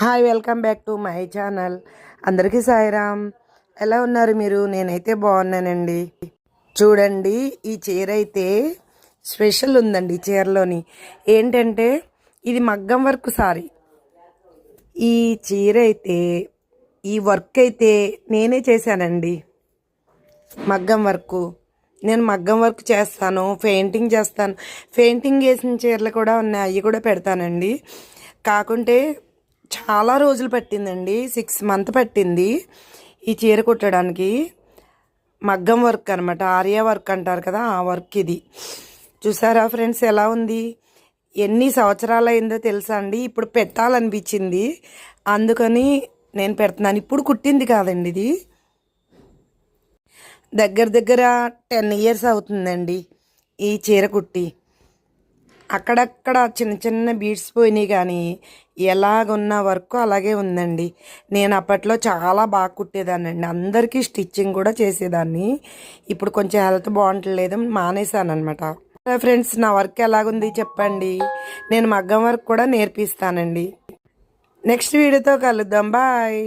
Hi, welcome back to my channel. అందరికీ సాయిరామ్. ఎలా ఉన్నారు మీరు? నేనైతే బాగున్నానండి. చూడండి, ఈ చీర అయితే స్పెషల్ ఉందండి. ఈ చీరలోని ఏంటంటే ఇది మగ్గం వర్క్ సారీ. ఈ చీర అయితే ఈ వర్క్ అయితే నేనే చేశానండి. మగ్గం వర్క్ నేను మగ్గం వర్క్ చేస్తాను, పెయింటింగ్ చేస్తాను. పెయింటింగ్ వేసిన చీరలు కూడా ఉన్నాయి, అవి కూడా పెడతానండి. కాకుంటే చాలా రోజులు పట్టిందండి, 6 మంత్ పట్టింది ఈ చీర కుట్టడానికి. మగ్గం వర్క్ అనమాట, ఆర్యా వర్క్ అంటారు కదా, ఆ వర్క్ ఇది. చూసారా ఫ్రెండ్స్ ఎలా ఉంది? ఎన్ని సంవత్సరాలు అయిందో తెలుసా అండి. ఇప్పుడు పెట్టాలనిపించింది, అందుకని నేను పెడుతున్నాను. ఇప్పుడు కుట్టింది కాదండి, ఇది దగ్గర దగ్గర 10 years అవుతుందండి ఈ చీర కుట్టి. అక్కడక్కడ చిన్న చిన్న బీడ్స్ పోయినాయి, కానీ ఎలాగున్న వర్క్ అలాగే ఉందండి. నేను అప్పట్లో చాలా బాగా కుట్టేదానండి, అందరికీ స్టిచ్చింగ్ కూడా చేసేదాన్ని. ఇప్పుడు కొంచెం హెల్త్ బాగుంటలేదు, మానేశాను అనమాట. ఫ్రెండ్స్, నా వర్క్ ఎలాగుంది చెప్పండి. నేను మగ్గం వర్క్ కూడా నేర్పిస్తానండి. నెక్స్ట్ వీడియోతో కలుద్దాం. బాయ్.